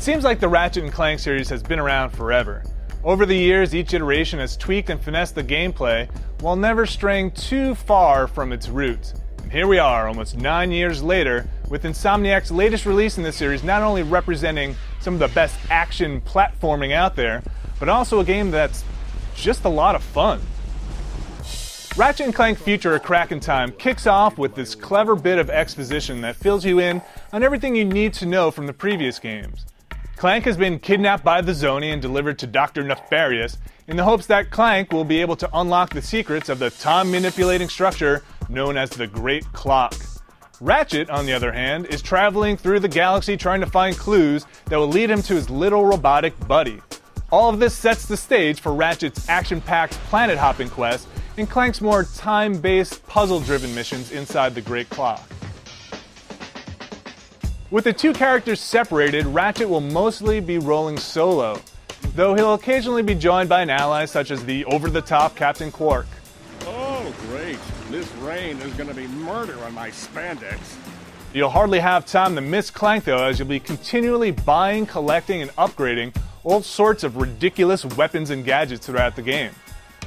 seems like the Ratchet and Clank series has been around forever. Over the years, each iteration has tweaked and finessed the gameplay while never straying too far from its roots. And here we are, almost 9 years later, with Insomniac's latest release in this series not only representing some of the best action platforming out there, but also a game that's just a lot of fun. Ratchet and Clank Future: A Crack in Time kicks off with this clever bit of exposition that fills you in on everything you need to know from the previous games. Clank has been kidnapped by the Zoni and delivered to Dr. Nefarious in the hopes that Clank will be able to unlock the secrets of the time-manipulating structure known as the Great Clock. Ratchet, on the other hand, is traveling through the galaxy trying to find clues that will lead him to his little robotic buddy. All of this sets the stage for Ratchet's action-packed planet-hopping quest and Clank's more time-based, puzzle-driven missions inside the Great Clock. With the two characters separated, Ratchet will mostly be rolling solo, though he'll occasionally be joined by an ally such as the over-the-top Captain Quark. Oh, great. This rain is going to be murder on my spandex. You'll hardly have time to miss Clank though, as you'll be continually buying, collecting, and upgrading all sorts of ridiculous weapons and gadgets throughout the game.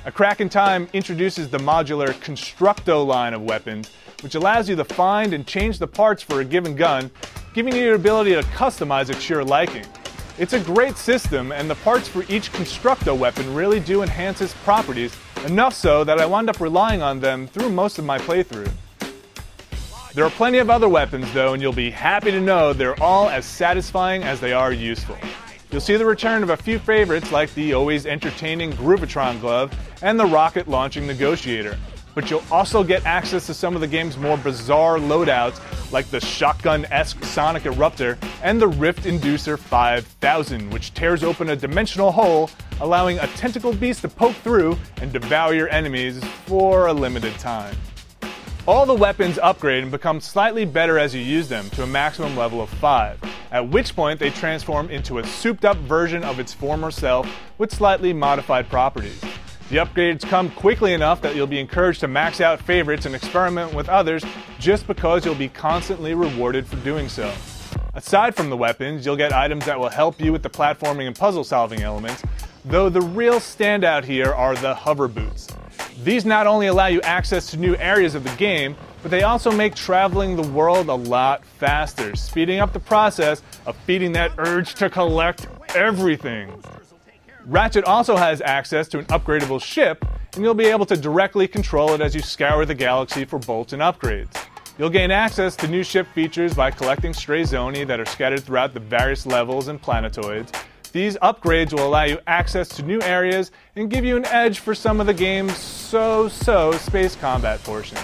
A Crack in Time introduces the modular Constructo line of weapons, which allows you to find and change the parts for a given gun, giving you the ability to customize it to your liking. It's a great system, and the parts for each Constructo weapon really do enhance its properties, enough so that I wound up relying on them through most of my playthrough. There are plenty of other weapons though, and you'll be happy to know they're all as satisfying as they are useful. You'll see the return of a few favorites like the always entertaining Groovatron glove and the rocket launching negotiator. But you'll also get access to some of the game's more bizarre loadouts like the shotgun-esque Sonic Eruptor and the Rift Inducer 5000, which tears open a dimensional hole, allowing a tentacle beast to poke through and devour your enemies for a limited time. All the weapons upgrade and become slightly better as you use them to a maximum level of 5, at which point they transform into a souped-up version of its former self with slightly modified properties. The upgrades come quickly enough that you'll be encouraged to max out favorites and experiment with others just because you'll be constantly rewarded for doing so. Aside from the weapons, you'll get items that will help you with the platforming and puzzle-solving elements, though the real standout here are the hover boots. These not only allow you access to new areas of the game, but they also make traveling the world a lot faster, speeding up the process of feeding that urge to collect everything. Ratchet also has access to an upgradable ship, and you'll be able to directly control it as you scour the galaxy for bolts and upgrades. You'll gain access to new ship features by collecting stray Zoni that are scattered throughout the various levels and planetoids. These upgrades will allow you access to new areas and give you an edge for some of the game's so-so space combat portions.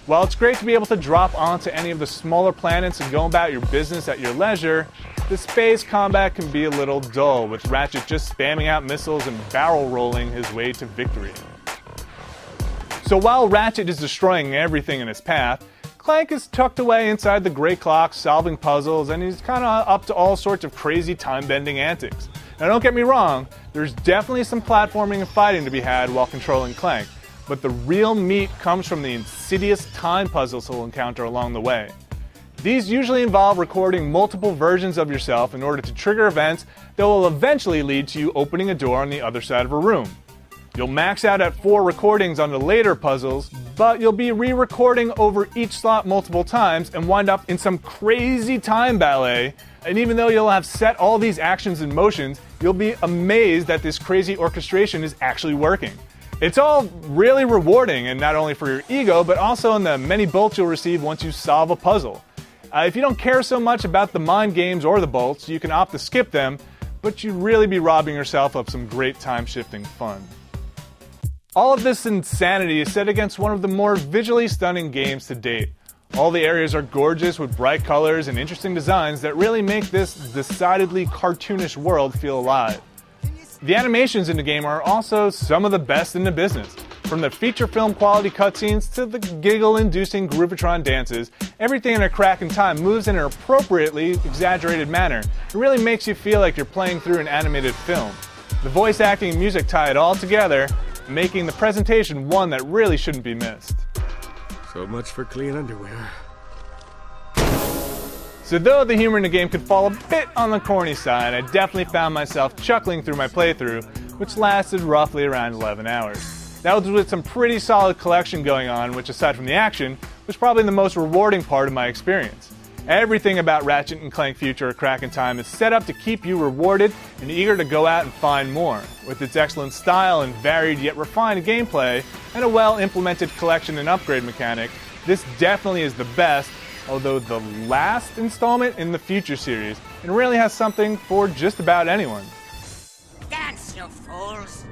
While it's great to be able to drop onto any of the smaller planets and go about your business at your leisure, the space combat can be a little dull, with Ratchet just spamming out missiles and barrel rolling his way to victory. So while Ratchet is destroying everything in his path, Clank is tucked away inside the Great Clock solving puzzles, and he's kinda up to all sorts of crazy time-bending antics. Now don't get me wrong, there's definitely some platforming and fighting to be had while controlling Clank, but the real meat comes from the insidious time puzzles he'll encounter along the way. These usually involve recording multiple versions of yourself in order to trigger events that will eventually lead to you opening a door on the other side of a room. You'll max out at 4 recordings on the later puzzles, but you'll be re-recording over each slot multiple times and wind up in some crazy time ballet. And even though you'll have set all these actions and motions, you'll be amazed that this crazy orchestration is actually working. It's all really rewarding, and not only for your ego, but also in the many bolts you'll receive once you solve a puzzle. If you don't care so much about the mind games or the bolts, you can opt to skip them, but you'd really be robbing yourself of some great time-shifting fun. All of this insanity is set against one of the more visually stunning games to date. All the areas are gorgeous with bright colors and interesting designs that really make this decidedly cartoonish world feel alive. The animations in the game are also some of the best in the business. From the feature film quality cutscenes to the giggle-inducing Groovatron dances, everything in A Crack in Time moves in an appropriately exaggerated manner. It really makes you feel like you're playing through an animated film. The voice acting and music tie it all together, making the presentation one that really shouldn't be missed. So much for clean underwear. So though the humor in the game could fall a bit on the corny side, I definitely found myself chuckling through my playthrough, which lasted roughly around 11 hours. That was with some pretty solid collection going on, which aside from the action, was probably the most rewarding part of my experience. Everything about Ratchet and Clank Future of Crack in Time is set up to keep you rewarded and eager to go out and find more. With its excellent style and varied yet refined gameplay, and a well-implemented collection and upgrade mechanic, this definitely is the best, although the last installment in the Future series, and really has something for just about anyone. Dance, you fools!